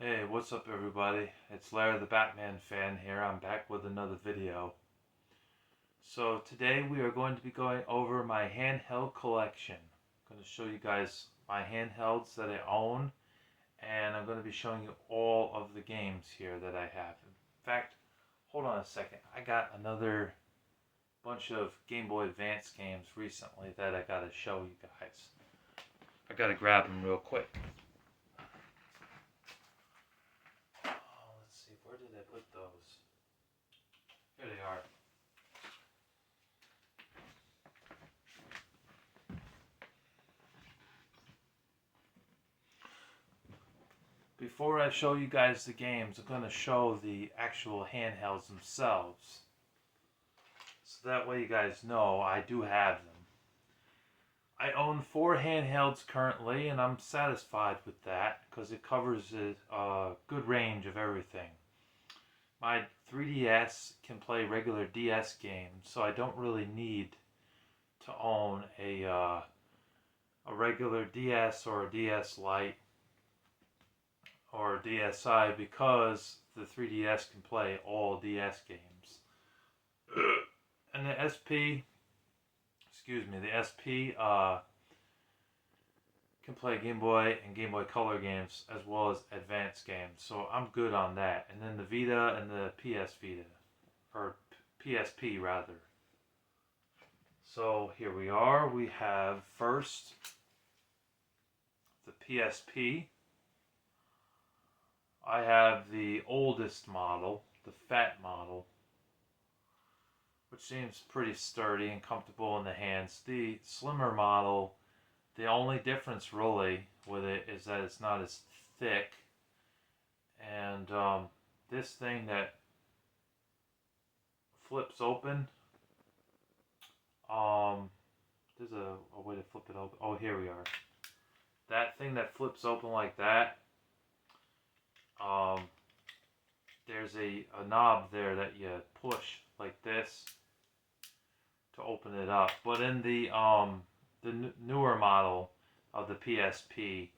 Hey, what's up everybody? It's Larry the Batman fan here. I'm back with another video. So today we are going to be going over my handheld collection. I'm going to show you guys my handhelds that I own, and I'm going to be showing you all of the games here that I have. In fact, hold on a second. I got another bunch of Game Boy Advance games recently that I got to show you guys. I got to grab them real quick. Let's see, where did I put those? Here they are. Before I show you guys the games, I'm going to show the actual handhelds themselves. So that way you guys know I do have them. I own 4 handhelds currently, and I'm satisfied with that because it covers a good range of everything. My 3DS can play regular DS games, so I don't really need to own a regular DS or a DS Lite or DSi because the 3DS can play all DS games. And the SP can play Game Boy and Game Boy Color games as well as advanced games. So I'm good on that. And then the Vita and the PS Vita, or PSP rather. So here we are. We have first the PSP. I have the oldest model, the fat model, which seems pretty sturdy and comfortable in the hands. The slimmer model, the only difference really with it is that it's not as thick. And this thing that flips open, there's a way to flip it open. Oh, here we are. That thing that flips open like that, there's a knob there that you push like this to open it up. But in the newer model of the PSP,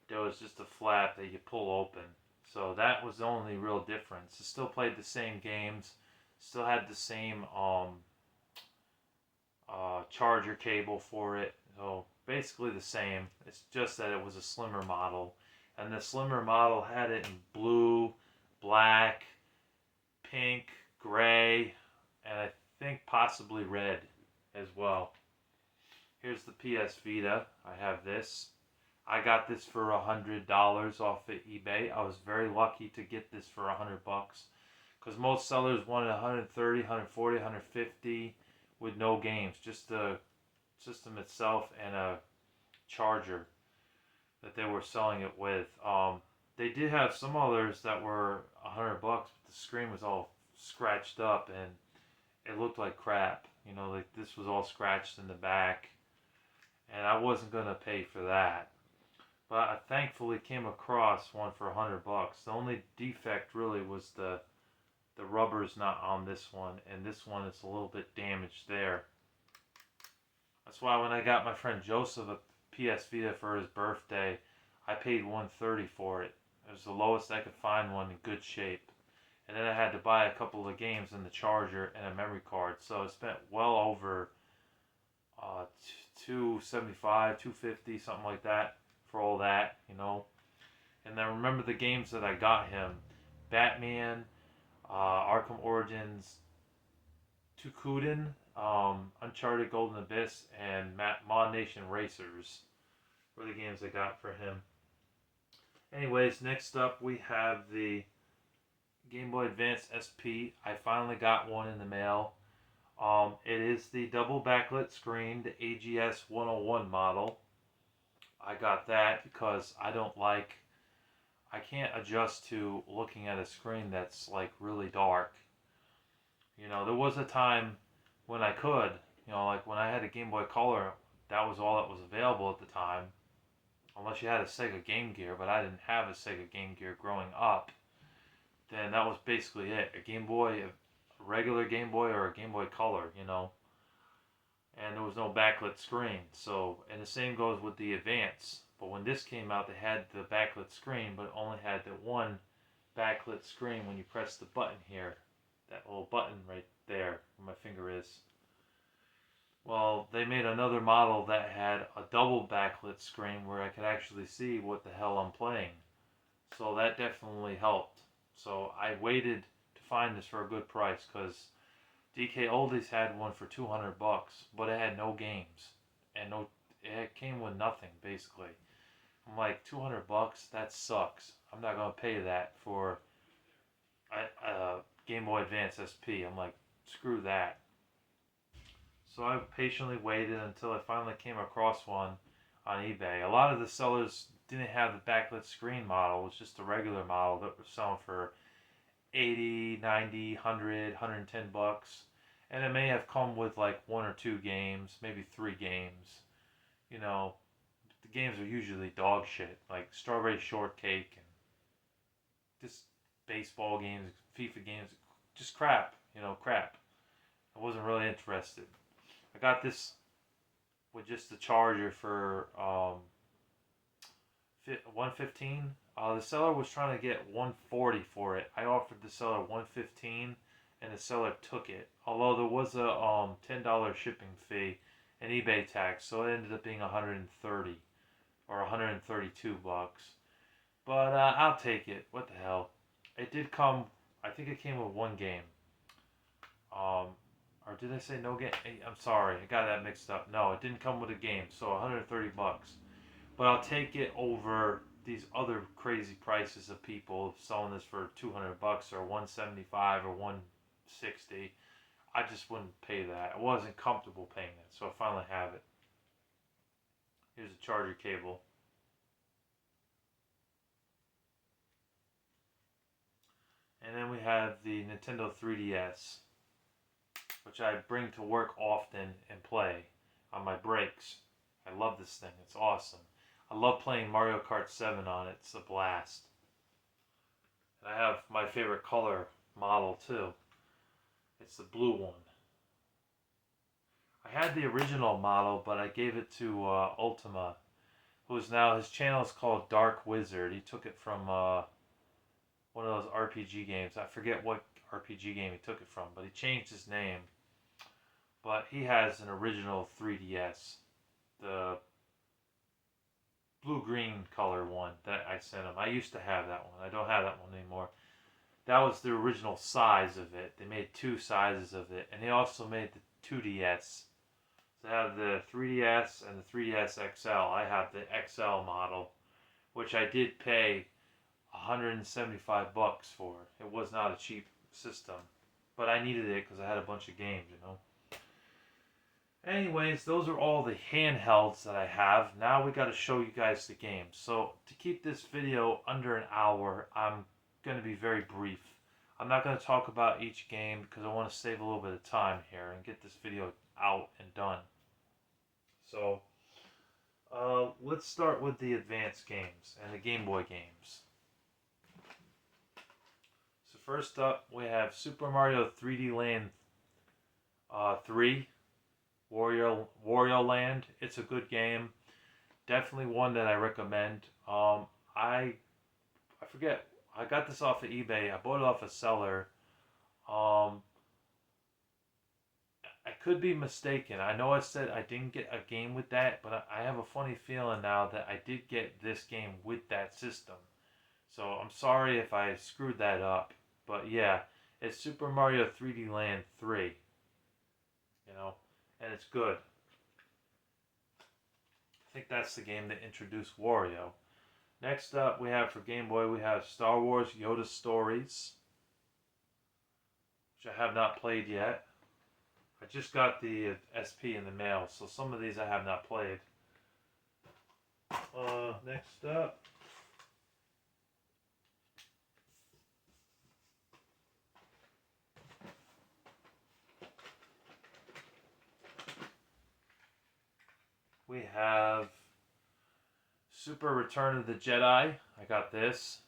there was just a flap that you pull open. So that was the only real difference. It still played the same games, still had the same charger cable for it. So basically the same. It's just that it was a slimmer model. And the slimmer model had it in blue, black, pink, gray, and I think possibly red as well. Here's the PS Vita. I have this. I got this for $100 off of eBay. I was very lucky to get this for $100 because most sellers wanted 130, 140, 150 with no games, just the system itself and a charger that they were selling it with. They did have some others that were $100, but the screen was all scratched up and it looked like crap. You know, like this was all scratched in the back, and I wasn't gonna pay for that. But I thankfully came across one for $100. The only defect really was the rubber's not on this one, and this one is a little bit damaged there. That's why when I got my friend Joseph a PS Vita for his birthday, I paid $130 for it. It was the lowest I could find one in good shape. And then I had to buy a couple of games and the charger and a memory card. So I spent well over $275, $250, something like that for all that, you know. And I remember the games that I got him: Batman, Arkham Origins, Tukuden, Uncharted Golden Abyss, and Mod Nation Racers were the games I got for him. Anyways, next up we have the Game Boy Advance SP. I finally got one in the mail. It is the double backlit screen, the AGS 101 model. I got that because I can't adjust to looking at a screen that's like really dark. You know, there was a time when I could, you know, like when I had a Game Boy Color, that was all that was available at the time. Unless you had a Sega Game Gear, but I didn't have a Sega Game Gear growing up. Then that was basically it. A Game Boy, a regular Game Boy or a Game Boy Color, you know. And there was no backlit screen. So, and the same goes with the Advance. But when this came out, they had the backlit screen, but it only had the one backlit screen when you press the button here. That little button right there where my finger is. Well, they made another model that had a double backlit screen where I could actually see what the hell I'm playing. So that definitely helped. So I waited to find this for a good price because DK Oldies had one for $200, but it had no games and no. It came with nothing basically. I'm like, $200? That sucks. I'm not gonna pay that for a Game Boy Advance SP. I'm like, screw that. So I patiently waited until I finally came across one on eBay. A lot of the sellers didn't have the backlit screen model. It was just a regular model that was selling for 80, 90, 100, $110. And it may have come with like one or two games, maybe 3 games. You know, the games are usually dog shit, like Strawberry Shortcake and just baseball games, FIFA games, just crap, crap. I wasn't really interested. I got this with just the charger for 115. The seller was trying to get 140 for it. I offered the seller 115, and the seller took it. Although there was a $10 shipping fee and eBay tax, so it ended up being 130 or 132 bucks. But I'll take it. What the hell? It did come. I think it came with one game. Or did I say no game? I'm sorry, I got that mixed up. No, it didn't come with a game, so 130 bucks. But I'll take it over these other crazy prices of people selling this for 200 bucks or 175 or 160. I just wouldn't pay that. I wasn't comfortable paying that, so I finally have it. Here's a charger cable. And then we have the Nintendo 3DS, which I bring to work often and play on my breaks. I love this thing. It's awesome. I love playing Mario Kart 7 on it. It's a blast. And I have my favorite color model too. It's the blue one. I had the original model, but I gave it to Ultima, who's now, his channel is called Dark Wizard. He took it from one of those RPG games. I forget what RPG game he took it from, but he changed his name. But he has an original 3DS, the blue-green color one that I sent him. I used to have that one. I don't have that one anymore. That was the original size of it. They made 2 sizes of it, and they also made the 2DS. So I have the 3DS and the 3DS XL. I have the XL model, which I did pay 175 bucks for. It was not a cheap system, but I needed it because I had a bunch of games, Anyways, those are all the handhelds that I have. Now we got to show you guys the games. So to keep this video under an hour, I'm going to be very brief. I'm not going to talk about each game because I want to save a little bit of time here and get this video out and done. So let's start with the advanced games and the Game Boy games. So first up, we have Super Mario 3D Land 3. Wario Land. It's a good game. Definitely one that I recommend. I forget. I got this off of eBay. I bought it off a seller. I could be mistaken. I know I said I didn't get a game with that, but I have a funny feeling now that I did get this game with that system. So I'm sorry if I screwed that up. But yeah, it's Super Mario 3D Land 3. And it's good. I think that's the game that introduced Wario. Next up, we have for Game Boy, we have Star Wars Yoda Stories, which I have not played yet. I just got the SP in the mail, so some of these I have not played. Next up, we have Super Return of the Jedi. I got this.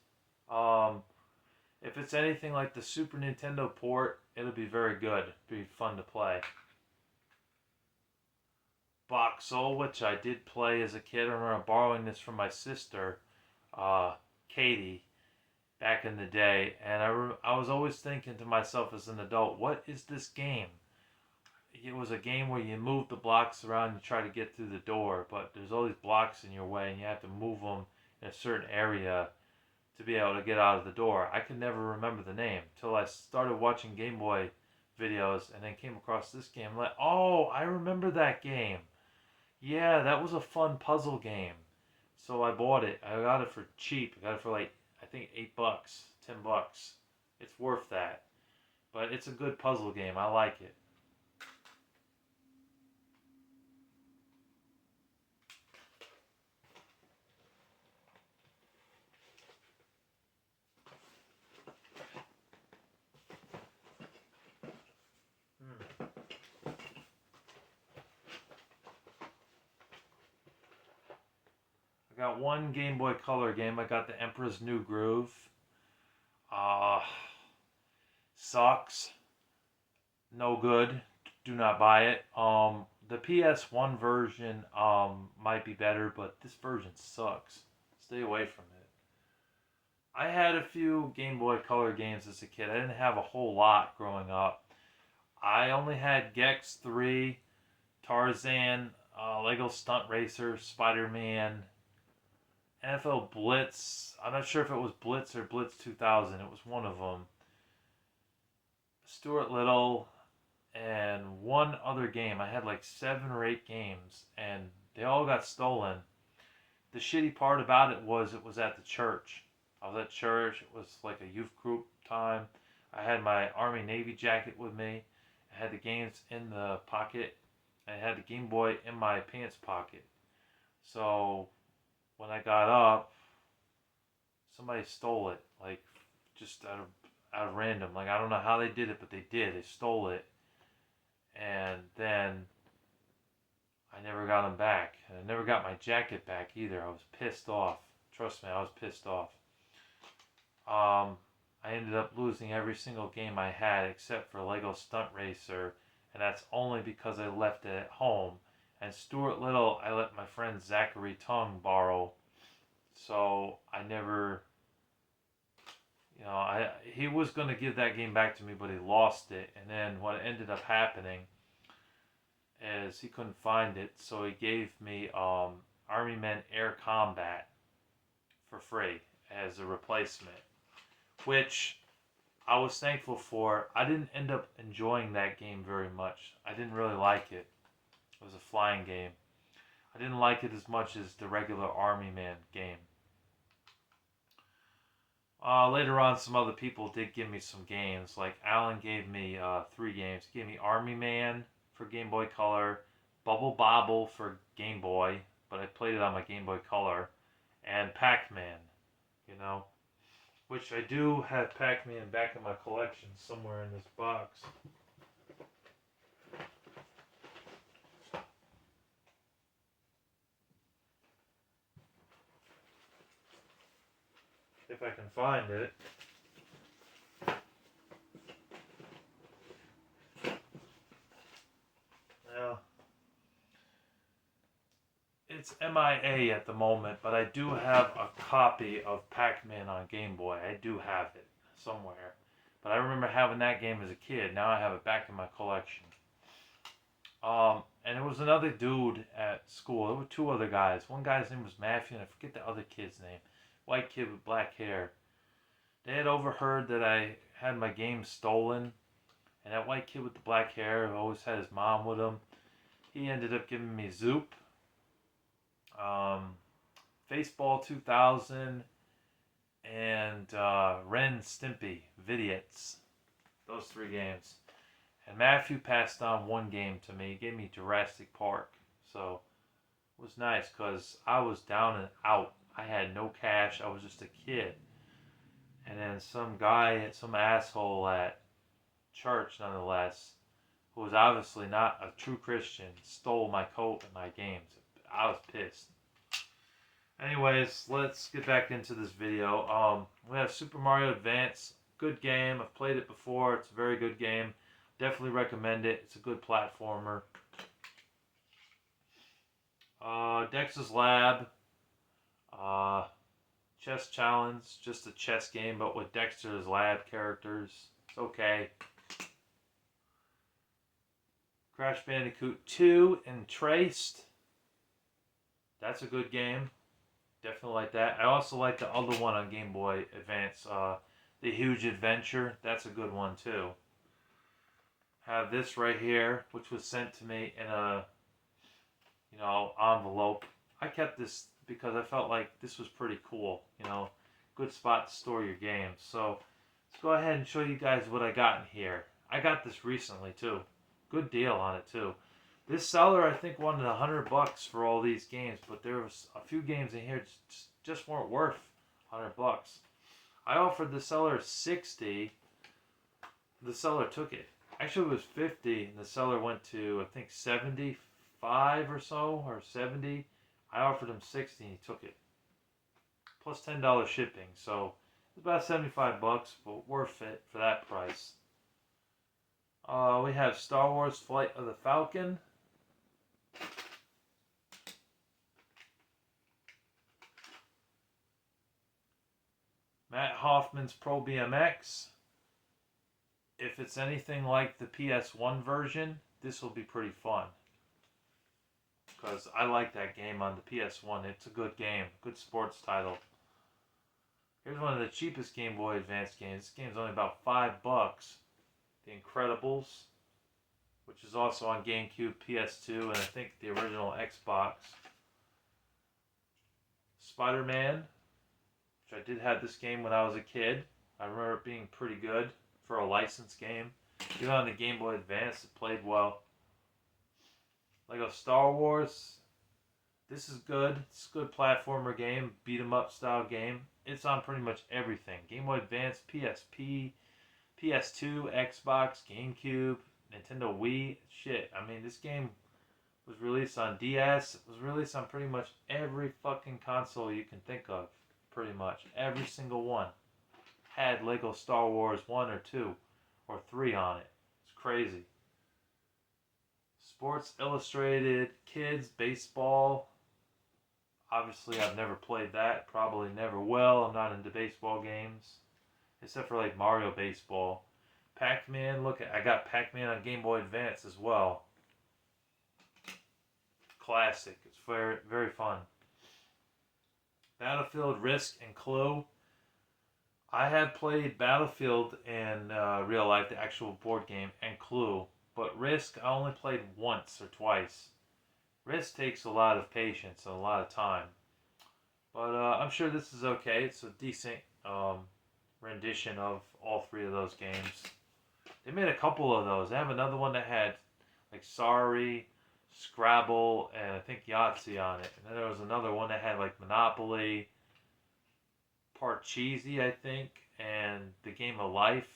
If it's anything like the Super Nintendo port, it'll be very good. It'll be fun to play. Boxel, which I did play as a kid. I remember borrowing this from my sister, Katie, back in the day, and I was always thinking to myself as an adult, what is this game? It was a game where you move the blocks around and try to get through the door, but there's all these blocks in your way, and you have to move them in a certain area to be able to get out of the door. I could never remember the name till I started watching Game Boy videos and then came across this game. I'm like, oh, I remember that game. Yeah, that was a fun puzzle game. So I bought it. I got it for cheap. I got it for like, I think $8, $10. It's worth that. But it's a good puzzle game. I like it. Hmm. I got one Game Boy Color game. I got the Emperor's New Groove. Uh, Sucks. No good. Do not buy it. The PS1 version might be better, but this version sucks. Stay away from it. I had a few Game Boy Color games as a kid. I didn't have a whole lot growing up. I only had Gex 3, Tarzan, Lego Stunt Racer, Spider-Man, NFL Blitz. I'm not sure if it was Blitz or Blitz 2000. It was one of them. Stuart Little, and one other game. I had like 7 or 8 games, and they all got stolen. The shitty part about it was at the church. I was at church. It was like a youth group time. I had my Army Navy jacket with me. I had the games in the pocket. I had the Game Boy in my pants pocket. So when I got up, somebody stole it. Like just out of random. Like I don't know how they did it, but they did. They stole it. And then I never got them back. And I never got my jacket back either. I was pissed off. Trust me, I was pissed off. I ended up losing every single game I had except for Lego Stunt Racer, and that's only because I left it at home. And Stuart Little, I let my friend Zachary Tongue borrow, so I never, he was going to give that game back to me, but he lost it. And then what ended up happening is he couldn't find it, so he gave me Army Men Air Combat for free as a replacement, which I was thankful for. I didn't end up enjoying that game very much. I didn't really like it. It was a flying game. I didn't like it as much as the regular Army Man game. Later on, some other people did give me some games. Like Alan gave me 3 games. He gave me Army Man for Game Boy Color, Bubble Bobble for Game Boy, but I played it on my Game Boy Color, and Pac-Man, which I do have Pac-Man back in my collection somewhere in this box. If I can find it. Well, it's MIA at the moment, but I do have a copy of Pac-Man on Game Boy. I do have it somewhere. But I remember having that game as a kid. Now I have it back in my collection. And it was another dude at school. There were 2 other guys. One guy's name was Matthew, and I forget the other kid's name. White kid with black hair. They had overheard that I had my game stolen. And that white kid with the black hair who always had his mom with him, he ended up giving me Zoop, Baseball 2000, and Ren Stimpy, Vidiots. Those 3 games. And Matthew passed on 1 game to me. He gave me Jurassic Park. So it was nice because I was down and out. I had no cash. I was just a kid. And then some guy, some asshole at church nonetheless, who was obviously not a true Christian, stole my coat and my games. I was pissed. Anyways, let's get back into this video. We have Super Mario Advance. Good game. I've played it before. It's a very good game. Definitely recommend it. It's a good platformer. Dex's Lab. Uh, Chess Challenge, just a chess game, but with Dexter's Lab characters. It's okay. Crash Bandicoot 2 and Traced. That's a good game. Definitely like that. I also like the other one on Game Boy Advance, The Huge Adventure. That's a good one too. Have this right here, which was sent to me in a envelope. I kept this because I felt like this was pretty cool. Good spot to store your games. So let's go ahead and show you guys what I got in here. I got this recently too. Good deal on it too. This seller, I think, wanted $100 for all these games, but there was a few games in here just weren't worth $100. I offered the seller 60. The seller took it. Actually, it was 50, and the seller went to, I think, 75 or so, or 70. I offered him 60, and he took it. Plus $10 shipping, so it's about 75 bucks, but worth it for that price. We have Star Wars Flight of the Falcon. Matt Hoffman's Pro BMX. If it's anything like the PS1 version, this will be pretty fun. Because I like that game on the PS1. It's a good game. Good sports title. Here's one of the cheapest Game Boy Advance games. This game's only about $5. The Incredibles, which is also on GameCube, PS2, and I think the original Xbox. Spider-Man, which I did have this game when I was a kid. I remember it being pretty good for a licensed game. Even on the Game Boy Advance, it played well. Lego Star Wars. This is good. It's a good platformer game, beat 'em up style game. It's on pretty much everything. Game Boy Advance, PSP, PS2, Xbox, GameCube, Nintendo Wii. Shit, I mean, this game was released on DS. It was released on pretty much every fucking console you can think of. Pretty much. Every single one had Lego Star Wars 1 or 2 or 3 on it. It's crazy. Sports Illustrated, Kids, Baseball. Obviously, I've never played that. Probably never will. I'm not into baseball games. Except for like Mario Baseball. Pac-Man, look, I got Pac-Man on Game Boy Advance as well. Classic. It's very, very fun. Battlefield, Risk, and Clue. I have played Battlefield in real life, the actual board game, and Clue. But Risk, I only played once or twice. Risk takes a lot of patience and a lot of time. But I'm sure this is okay. It's a decent rendition of all three of those games. They made a couple of those. They have another one that had like Sorry, Scrabble, and I think Yahtzee on it. And then there was another one that had like Monopoly, Parcheesi, I think, and the Game of Life,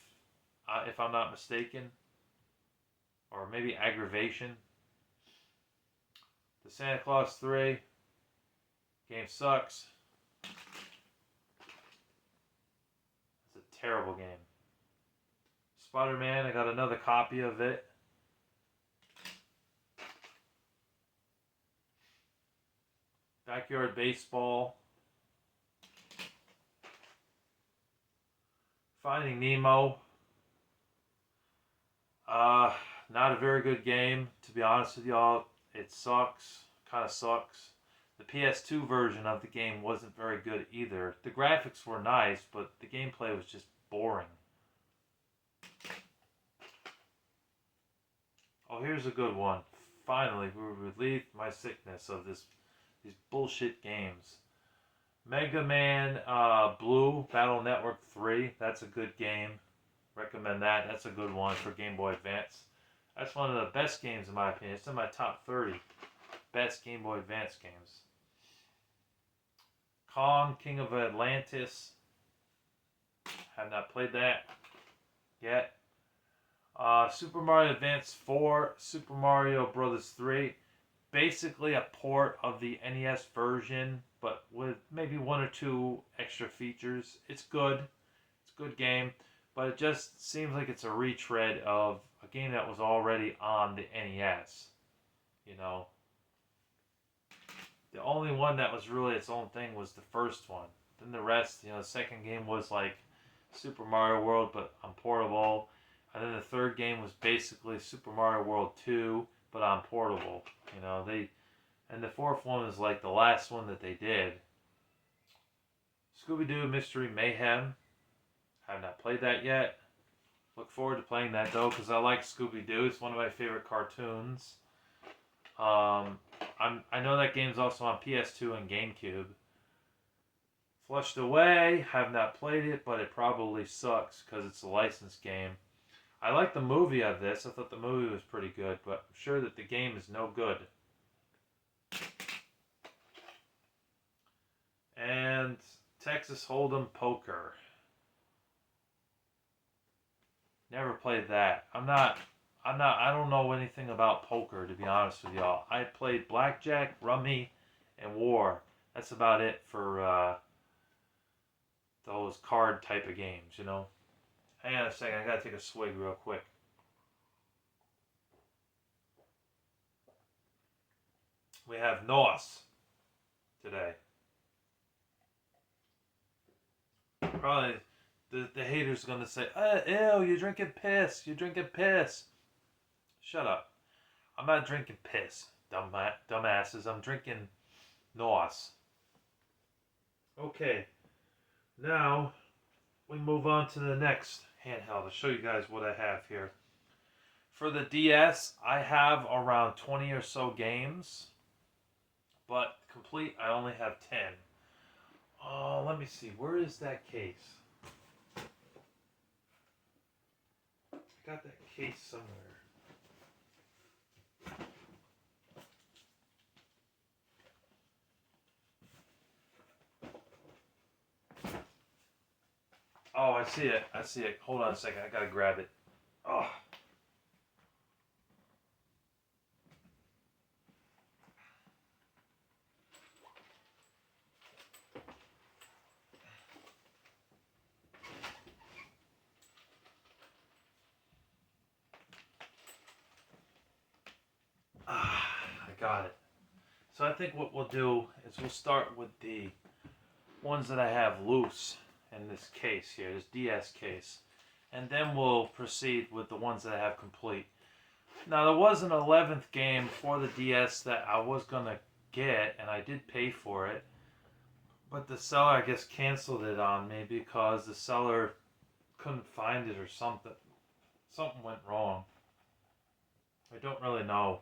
if I'm not mistaken. Or maybe Aggravation. The Santa Claus 3 game sucks. It's a terrible game. Spider-Man, I got another copy of it. Backyard Baseball. Finding Nemo. Not a very good game, to be honest with y'all. It sucks. Kind of sucks. The PS2 version of the game wasn't very good either. The graphics were nice, but the gameplay was just boring. Oh, here's a good one. Finally, we relieved my sickness of these bullshit games. Mega Man Blue Battle Network 3. That's a good game. Recommend that. That's a good one for Game Boy Advance. That's one of the best games in my opinion. It's in my top 30 best Game Boy Advance games. Kong, King of Atlantis. Have not played that yet. Super Mario Advance 4, Super Mario Brothers 3. Basically a port of the NES version, but with maybe one or two extra features. It's good. It's a good game, but it just seems like it's a retread of a game that was already on the NES. You know. The only one that was really its own thing was the first one. Then the rest, the second game was like Super Mario World, but on portable. And then the third game was basically Super Mario World 2, but on portable. And the fourth one was like the last one that they did. Scooby-Doo Mystery Mayhem. Have not played that yet. Look forward to playing that though, because I like Scooby-Doo. It's one of my favorite cartoons. I know that game's also on PS2 and GameCube. Flushed Away, have not played it, but it probably sucks because it's a licensed game. I like the movie of this. I thought the movie was pretty good, but I'm sure that the game is no good. And Texas Hold'em Poker. Never played that. I don't know anything about poker, to be honest with y'all. I played blackjack, rummy, and war. That's about it for those card type of games, Hang on a second, I gotta take a swig real quick. We have Nos today. Probably the haters gonna say, ew, you're drinking piss. You're drinking piss. Shut up. I'm not drinking piss, dumbasses. I'm drinking Nos. Okay. Now, we move on to the next handheld. I'll show you guys what I have here. For the DS, I have around 20 or so games. But complete, I only have 10. Oh, let me see. Where is that case? I got that case somewhere. Oh, I see it. I see it. Hold on a second. I gotta grab it. Oh. I got it. So I think what we'll do is we'll start with the ones that I have loose in this case here, this DS case. And then we'll proceed with the ones that I have complete. Now, there was an 11th game for the DS that I was going to get, and I did pay for it. But the seller, I guess, canceled it on me because the seller couldn't find it or something. Something went wrong. I don't really know.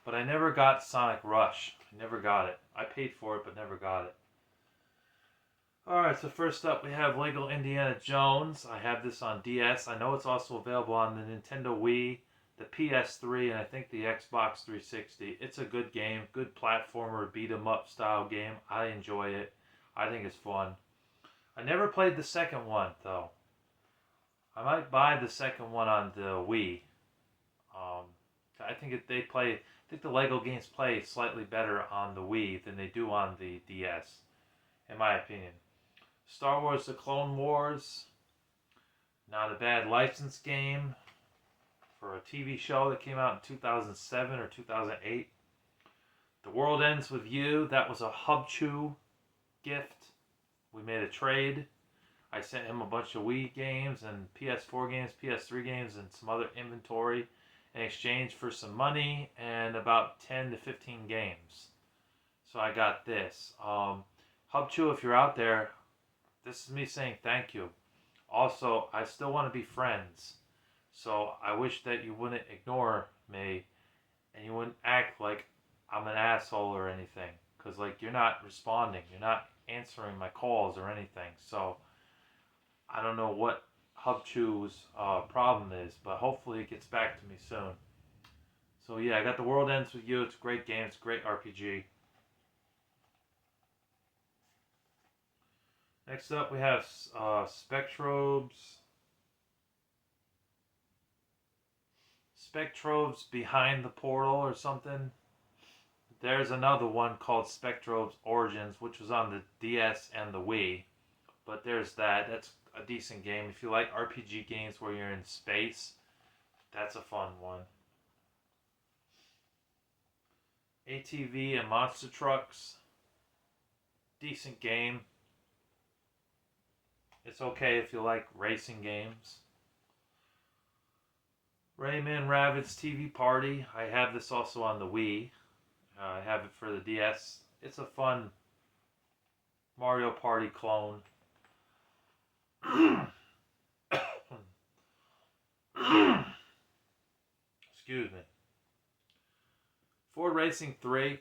But I never got Sonic Rush. I never got it. I paid for it, but never got it. Alright, so first up we have Lego Indiana Jones. I have this on DS. I know it's also available on the Nintendo Wii, the PS3, and I think the Xbox 360. It's a good game. Good platformer, beat-em-up style game. I enjoy it. I think it's fun. I never played the second one, though. I might buy the second one on the Wii. I think the Lego games play slightly better on the Wii than they do on the DS, in my opinion. Star Wars: The Clone Wars, not a bad license game for a TV show that came out in 2007 or 2008. The World Ends With You, that was a Hubchew gift. We made a trade. I sent him a bunch of Wii games and PS4 games, PS3 games, and some other inventory in exchange for some money and about 10 to 15 games. So I got this. Hubchew, if you're out there, this is me saying thank you. Also, I still want to be friends. So I wish that you wouldn't ignore me and you wouldn't act like I'm an asshole or anything. Because, you're not responding. You're not answering my calls or anything. So I don't know what Hubchew's problem is, but hopefully it gets back to me soon. So yeah, I got The World Ends With You. It's a great game. It's a great RPG. Next up we have Spectrobes Behind the Portal or something. There's another one called Spectrobes Origins, which was on the DS and the Wii. But there's that. That's a decent game. If you like RPG games where you're in space, that's a fun one. ATV and Monster Trucks. decent game. It's okay if you like racing games. Rayman Rabbids TV Party. I have this also on the Wii. I have it for the DS. It's a fun Mario Party clone. Excuse me. Ford Racing 3.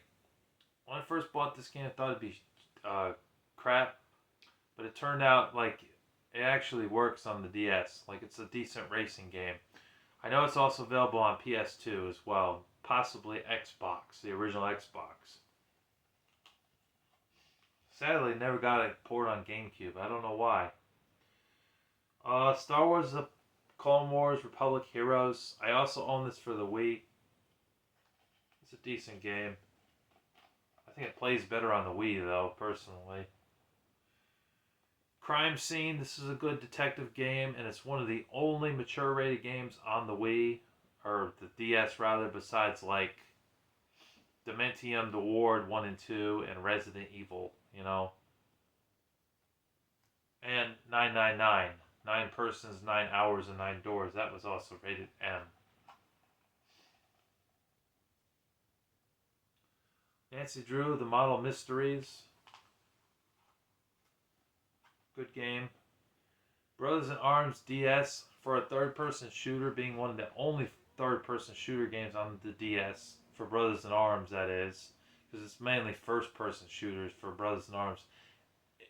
When I first bought this game, I thought it'd be crap. But it turned out like it actually works on the DS. Like it's a decent racing game. I know it's also available on PS2 as well. Possibly Xbox, the original Xbox. Sadly, never got a port on GameCube. I don't know why. Star Wars: The Clone Wars Republic Heroes. I also own this for the Wii. It's a decent game. I think it plays better on the Wii, though, personally. Crime Scene. This is a good detective game, and it's one of the only mature rated games on the Wii, or the DS rather, besides like Dementium, The Ward 1 and 2, and Resident Evil, you know. And 999. 9 persons, 9 hours, and 9 doors. That was also rated M. Nancy Drew, The Model Mysteries. Good game. Brothers in Arms DS, for a third-person shooter, being one of the only third-person shooter games on the DS, for Brothers in Arms, that is, because it's mainly first-person shooters for Brothers in Arms.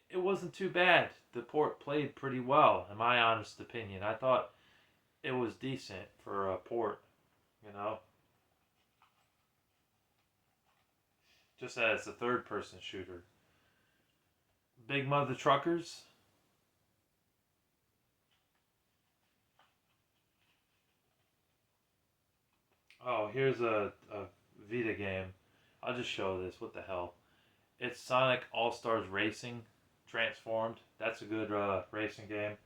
It wasn't too bad. The port played pretty well, in my honest opinion. I thought it was decent for a port, you know. Just as a third-person shooter. Big Mother Truckers. Oh, here's a Vita game. I'll just show this. What the hell? It's Sonic All-Stars Racing transformed. That's a good racing game.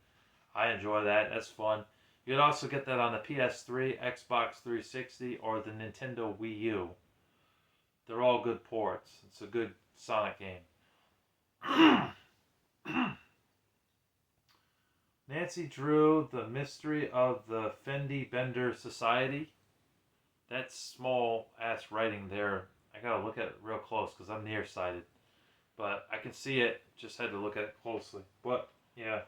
I enjoy that. That's fun. You can also get that on the PS3, Xbox 360, or the Nintendo Wii U. They're all good ports. It's a good Sonic game. Nancy Drew, The Mystery of the Fendi Bender Society. That small ass writing there, I gotta look at it real close because I'm nearsighted. But I can see it, just had to look at it closely. But, yeah.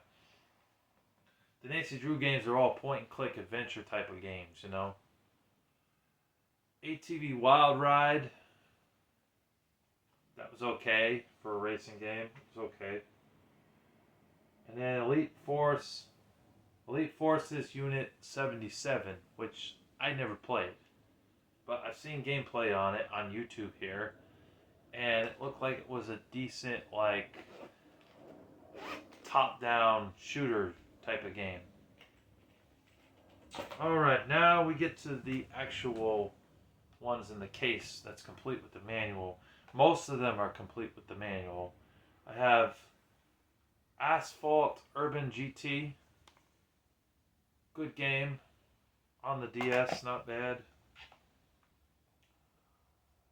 The Nancy Drew games are all point and click adventure type of games, you know. ATV Wild Ride. That was okay for a racing game. It was okay. And then Elite Forces Unit 77, which I never played. But I've seen gameplay on it on YouTube here. And it looked like it was a decent, like, top-down shooter type of game. Alright, now we get to the actual ones in the case that's complete with the manual. Most of them are complete with the manual. I have Asphalt Urban GT. Good game. On the DS, not bad.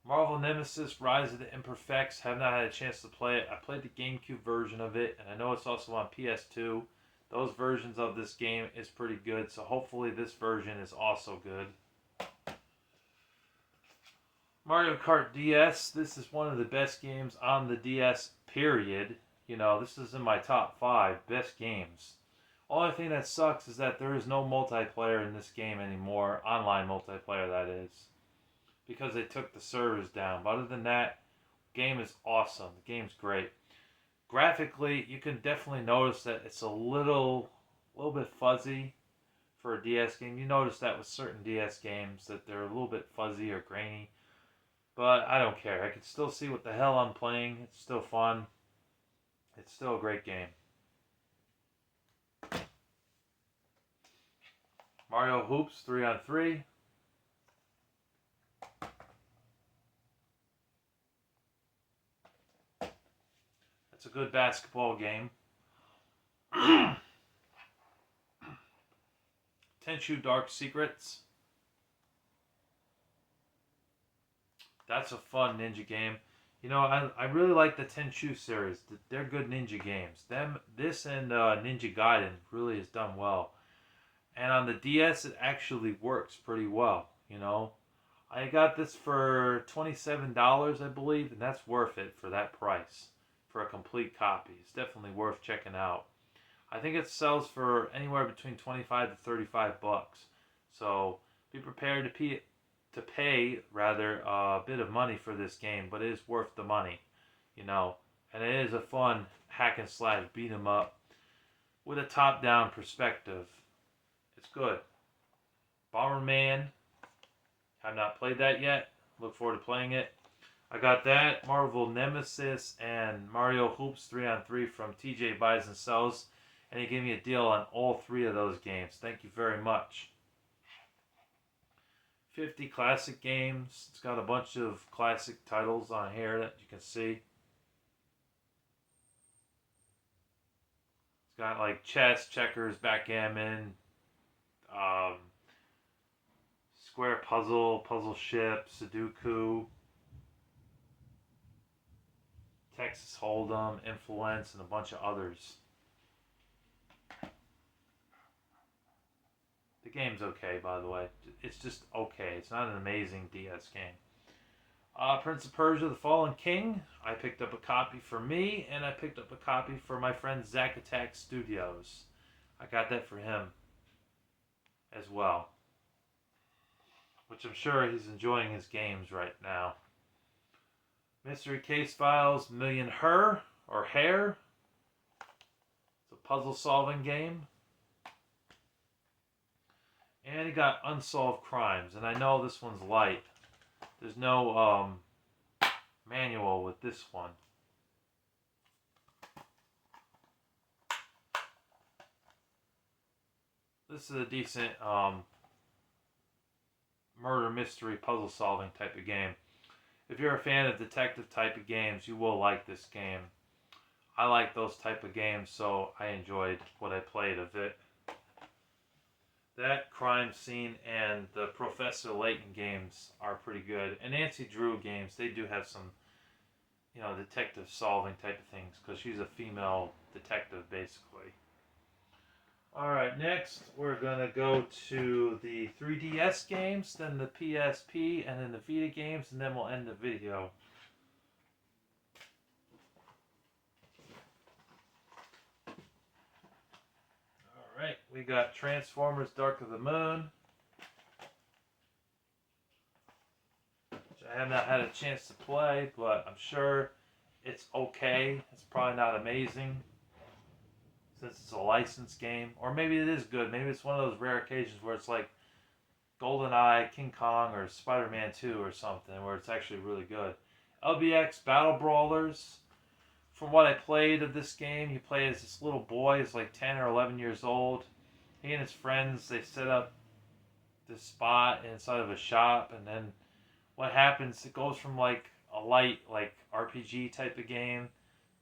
Marvel Nemesis Rise of the Imperfects. Have not had a chance to play it. I played the GameCube version of it, and I know it's also on PS2. Those versions of this game is pretty good, so hopefully this version is also good. Mario Kart DS. This is one of the best games on the DS, period. You know, this is in my top 5 best games. Only thing that sucks is that there is no multiplayer in this game anymore. Online multiplayer, that is. Because they took the servers down. But other than that, game is awesome. The game's great. Graphically, you can definitely notice that it's a little bit fuzzy for a DS game. You notice that with certain DS games that they're a little bit fuzzy or grainy. But I don't care. I can still see what the hell I'm playing. It's still fun. It's still a great game. Mario Hoops 3-on-3. It's a good basketball game. Tenchu Dark Secrets. That's a fun ninja game. I really like the Tenchu series. They're good ninja games. This and Ninja Gaiden really has done well. And on the DS, it actually works pretty well. I got this for $27, I believe, and that's worth it for that price for a complete copy. It's definitely worth checking out. I think it sells for anywhere between 25 to 35 bucks. So be prepared to pay rather a bit of money for this game, but it is worth the money, you know. And it is a fun hack and slash beat 'em up with a top-down perspective. It's good. Bomberman, have not played that yet. Look forward to playing it. I got that, Marvel Nemesis, and Mario Hoops 3-on-3 from TJ Buys and Sells, and he gave me a deal on all three of those games. Thank you very much. 50 classic games. It's got a bunch of classic titles on here that you can see. It's got like chess, checkers, backgammon, um, square puzzle, puzzle ship, Sudoku, Texas Hold'em, Influence, and a bunch of others. The game's okay, by the way. It's just okay. It's not an amazing DS game. Prince of Persia: The Fallen King. I picked up a copy for me, and I picked up a copy for my friend Zack Attack Studios. I got that for him as well, which I'm sure he's enjoying his games right now. Mystery Case Files: Million Her or Hair. It's a puzzle solving game. And he got Unsolved Crimes, and I know this one's light. There's no manual with this one. This is a decent murder mystery puzzle solving type of game. If you're a fan of detective type of games, you will like this game. I like those type of games, so I enjoyed what I played of it. That Crime Scene and the Professor Layton games are pretty good. And Nancy Drew games, they do have some, detective solving type of things, because she's a female detective, basically. Alright, next we're going to go to the 3DS games, then the PSP, and then the Vita games, and then we'll end the video. Alright, we got Transformers Dark of the Moon, which I have not had a chance to play, but I'm sure it's okay. It's probably not amazing, since it's a licensed game. Or maybe it is good. Maybe it's one of those rare occasions where it's like GoldenEye, King Kong, or Spider-Man 2 or something, where it's actually really good. LBX Battle Brawlers. From what I played of this game, you play as this little boy. He's like 10 or 11 years old. He and his friends, they set up this spot inside of a shop, and then what happens, it goes from like a light like RPG type of game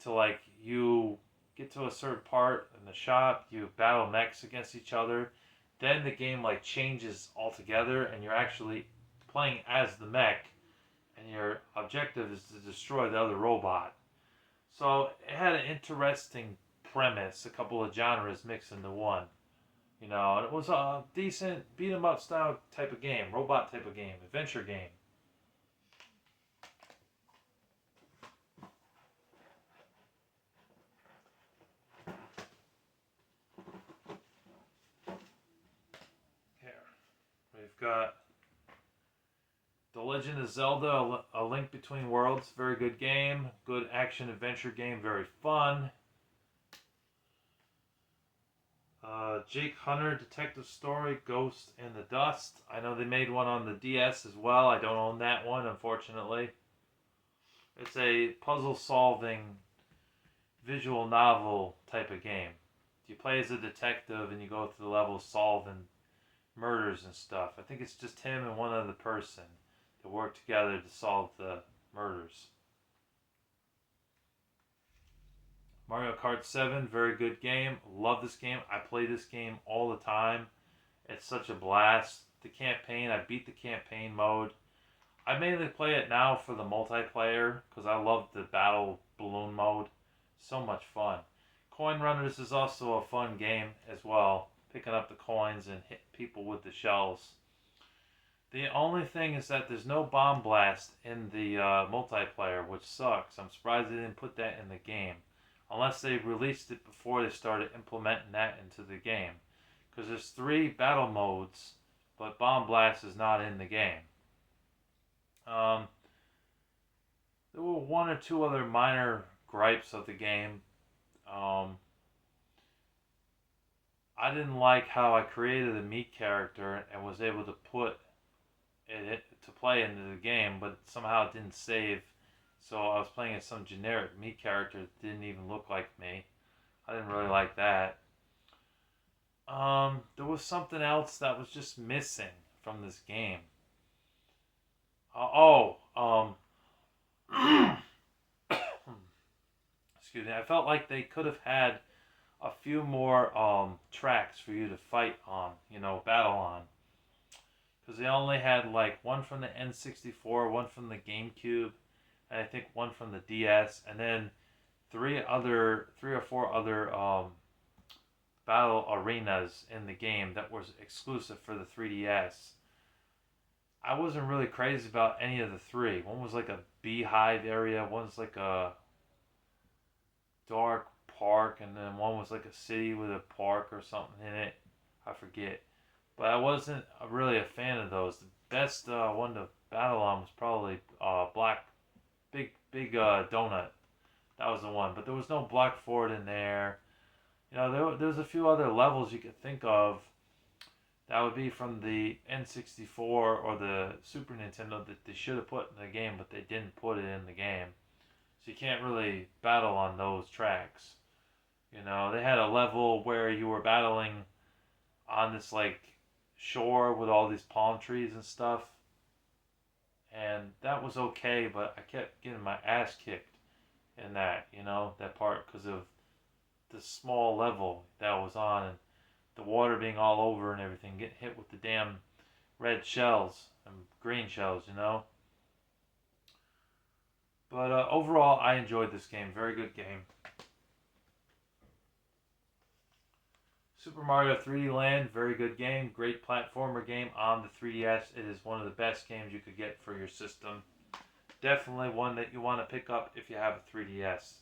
to like you get to a certain part in the shop, you battle mechs against each other, then the game like changes altogether, and you're actually playing as the mech, and your objective is to destroy the other robot. So it had an interesting premise, a couple of genres mixed into one. And it was a decent beat 'em up style type of game, robot type of game, adventure game. Here, we've got The Legend of Zelda: A Link Between Worlds. Very good game, good action adventure game, very fun. Jake Hunter Detective Story: Ghost in the Dust. I know they made one on the DS as well. I don't own that one, unfortunately. It's a puzzle solving visual novel type of game. You play as a detective and you go through the levels solving murders and stuff. I think it's just him and one other person that work together to solve the murders. Mario Kart 7, very good game. Love this game. I play this game all the time. It's such a blast. The campaign, I beat the campaign mode. I mainly play it now for the multiplayer because I love the battle balloon mode. So much fun. Coin Runners is also a fun game as well. Picking up the coins and hit people with the shells. The only thing is that there's no bomb blast in the multiplayer, which sucks. I'm surprised they didn't put that in the game. Unless they released it before they started implementing that into the game. Because there's 3 battle modes, but bomb blast is not in the game. Um, there were 1 or 2 other minor gripes of the game. Um, I didn't like how I created a meat character and was able to put it to play into the game, but somehow it didn't save. So I was playing as some generic meat character that didn't even look like me. I didn't really like that. There was something else that was just missing from this game. Excuse me. I felt like they could have had a few more tracks for you to fight on, battle on. Because they only had like one from the N64, one from the GameCube, and I think one from the DS, and then 3 or 4 other battle arenas in the game that was exclusive for the 3DS. I wasn't really crazy about any of the 3. One was like a beehive area, one's like a dark park, and then one was like a city with a park or something in it. I forget. But I wasn't really a fan of those. The best one to battle on was probably Black Big Donut. That was the one. But there was no Black Fort in there. There was a few other levels you could think of that would be from the N64 or the Super Nintendo that they should have put in the game, but they didn't put it in the game. So you can't really battle on those tracks. They had a level where you were battling on this like shore with all these palm trees and stuff. And that was okay, but I kept getting my ass kicked in that part because of the small level that I was on and the water being all over and everything, getting hit with the damn red shells and green shells. But overall, I enjoyed this game. Very good game. Super Mario 3D Land, very good game. Great platformer game on the 3DS. It is one of the best games you could get for your system. Definitely one that you want to pick up if you have a 3DS.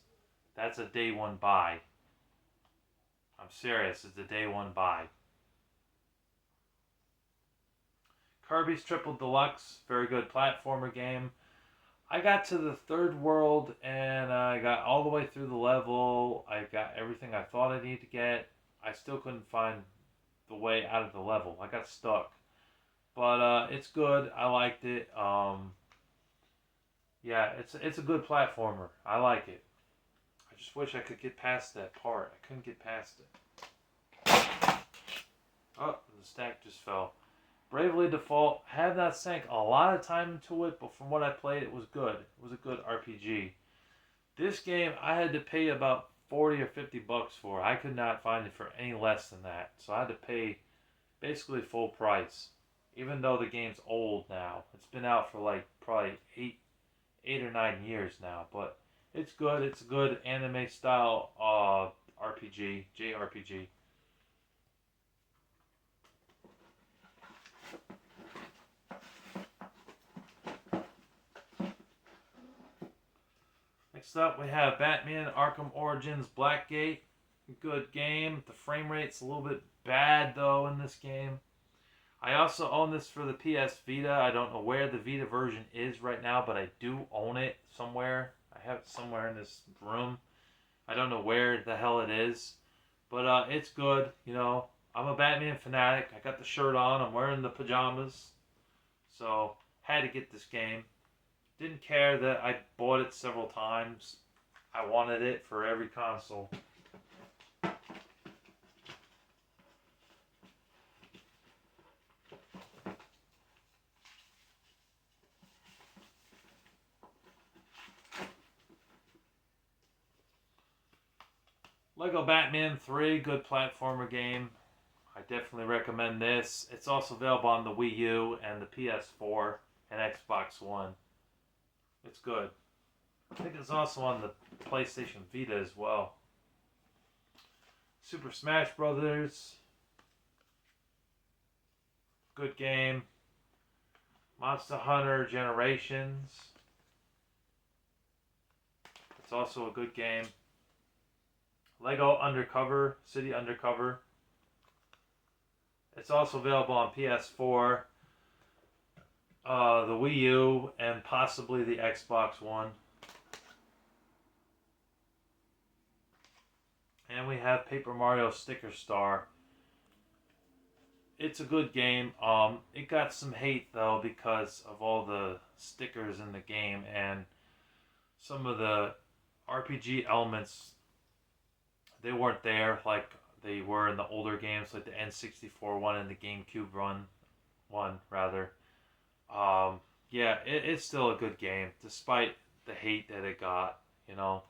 That's a day one buy. I'm serious, it's a day one buy. Kirby's Triple Deluxe, very good platformer game. I got to the 3rd world and I got all the way through the level. I got everything I thought I needed to get. I still couldn't find the way out of the level. I got stuck. But it's good. I liked it. Yeah, it's a good platformer. I like it. I just wish I could get past that part. I couldn't get past it. Oh, the stack just fell. Bravely Default. Have not sank a lot of time into it, but from what I played, it was good. It was a good RPG. This game, I had to pay about 40 or 50 bucks for. I could not find it for any less than that. So I had to pay basically full price. Even though the game's old now. It's been out for like probably 8 or 9 years now. But it's good. It's a good anime style RPG, JRPG. Next up, we have Batman Arkham Origins Blackgate. Good game. The frame rate's a little bit bad, though, in this game. I also own this for the PS Vita. I don't know where the Vita version is right now, but I do own it somewhere. I have it somewhere in this room. I don't know where the hell it is. But it's good. I'm a Batman fanatic. I got the shirt on. I'm wearing the pajamas. So, had to get this game. Didn't care that I bought it several times. I wanted it for every console. Lego Batman 3, good platformer game. I definitely recommend this. It's also available on the Wii U and the PS4. and Xbox One. It's good. I think it's also on the PlayStation Vita as well. Super Smash Brothers. Good game. Monster Hunter Generations. It's also a good game. Lego Undercover, City Undercover. It's also available on PS4, the Wii U, and possibly the Xbox One. And we have Paper Mario Sticker Star. It's a good game. It got some hate though because of all the stickers in the game and some of the RPG elements. They weren't there like they were in the older games, like the N64 one and the GameCube one rather. Yeah, it's still a good game despite the hate that it got. You know,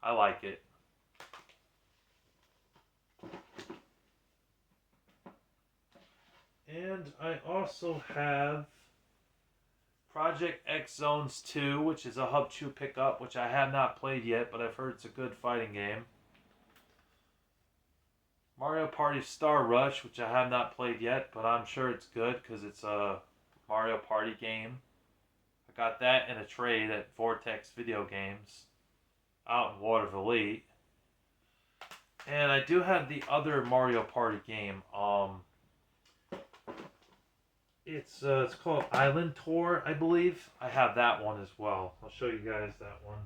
I like it. And I also have Project X Zones 2, which is a Hub Chew pickup, which I have not played yet, but I've heard it's a good fighting game. Mario Party Star Rush, which I have not played yet, but I'm sure it's good because it's a Mario Party game. I got that in a trade at Vortex Video Games out in Waterville. And I do have the other Mario Party game. It's called Island Tour, I believe. I have that one as well. I'll show you guys that one.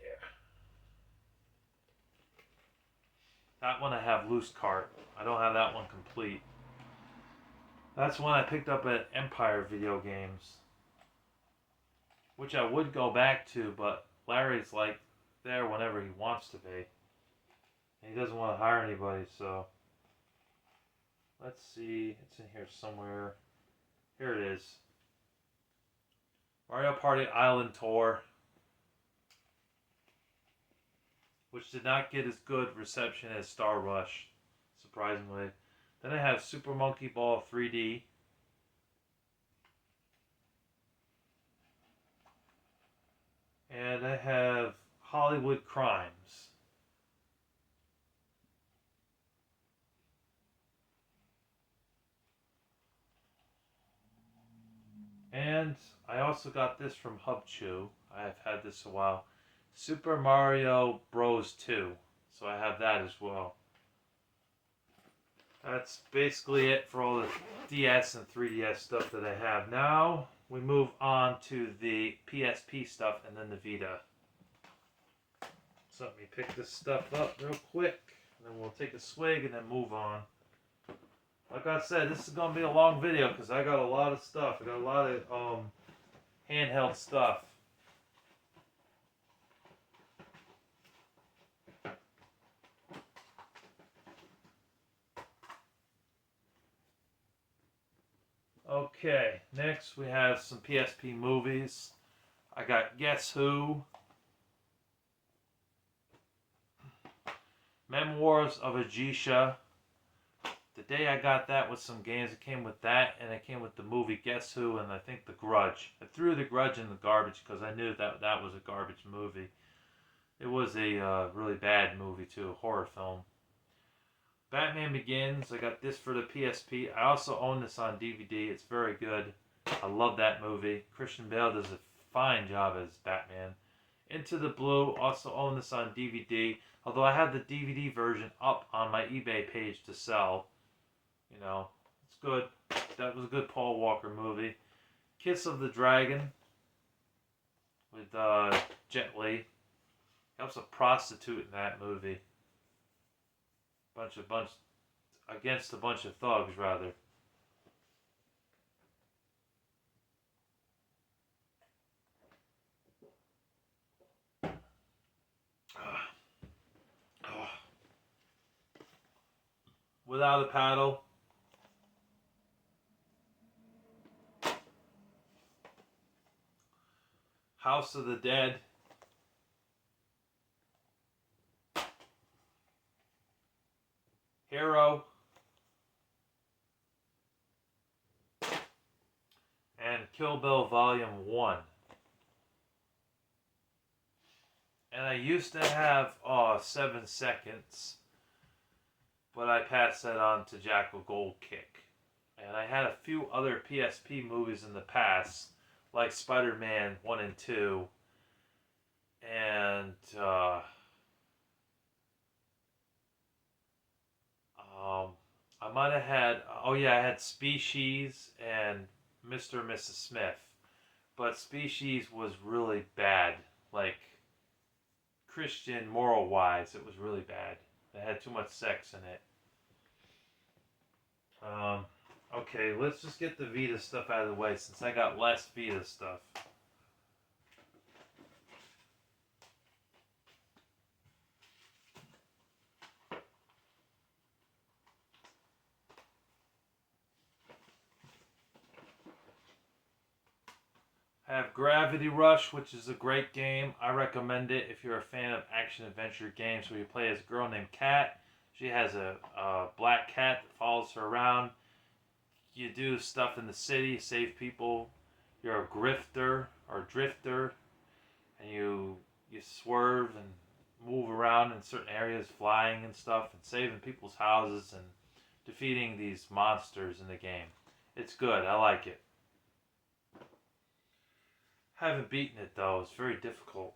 Yeah. That one I have loose cart. I don't have that one complete. That's one I picked up at Empire Video Games, which I would go back to, but Larry's like there whenever he wants to be. And he doesn't want to hire anybody, so let's see. It's in here somewhere. Here it is. Mario Party Island Tour, which did not get as good reception as Star Rush, surprisingly. Then I have Super Monkey Ball 3D. And I have Hollywood Crimes. And I also got this from Hub Chew. I have had this a while. Super Mario Bros. 2. So I have that as well. That's basically it for all the DS and 3DS stuff that I have. Now we move on to the PSP stuff and then the Vita. So let me pick this stuff up real quick. And then we'll take a swig and then move on. Like I said, this is going to be a long video because I got a lot of stuff. I got a lot of handheld stuff. Okay, next we have some PSP movies. I got Guess Who, Memoirs of a Geisha. The day I got that with some games, it came with that, and it came with the movie Guess Who, and I think The Grudge. I threw The Grudge in the garbage because I knew that that was a garbage movie. It was a really bad movie too, a horror film. Batman Begins, I got this for the PSP. I also own this on DVD. It's very good. I love that movie. Christian Bale does a fine job as Batman. Into the Blue, also own this on DVD. Although I have the DVD version up on my eBay page to sell. You know, it's good. That was a good Paul Walker movie. Kiss of the Dragon with Jet Li. He was a prostitute in that movie. Against a bunch of thugs, rather. Without a Paddle. House of the Dead. Hero. Kill Bill Volume 1. And I used to have 7 Seconds, but I passed that on to Jackal Gold Kick. And I had a few other PSP movies in the past, like Spider-Man 1 and 2, and I might have had, I had Species and Mr. and Mrs. Smith. But Species was really bad. Like, Christian moral wise, it was really bad. It had too much sex in it. Okay, let's just get the Vita stuff out of the way since I got less Vita stuff. I have Gravity Rush, which is a great game. I recommend it if you're a fan of action-adventure games where you play as a girl named Kat. She has a black cat that follows her around. You do stuff in the city, save people. You're a grifter or drifter, and you swerve and move around in certain areas, flying and stuff, and saving people's houses and defeating these monsters in the game. It's good. I like it. Haven't beaten it though. It's very difficult.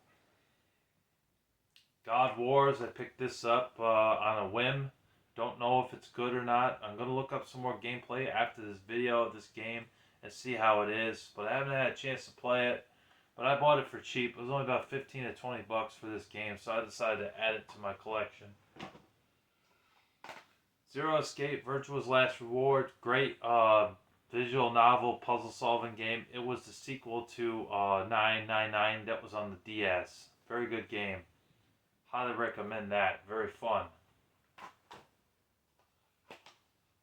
God Wars. I picked this up on a whim. Don't know if it's good or not. I'm going to look up some more gameplay after this video of this game and see how it is. But I haven't had a chance to play it. But I bought it for cheap. It was only about 15 to 20 bucks for this game, so I decided to add it to my collection. Zero Escape, Virtual's Last Reward. Great visual novel puzzle solving game. It was the sequel to 999 that was on the DS. Very good game. Highly recommend that. Very fun.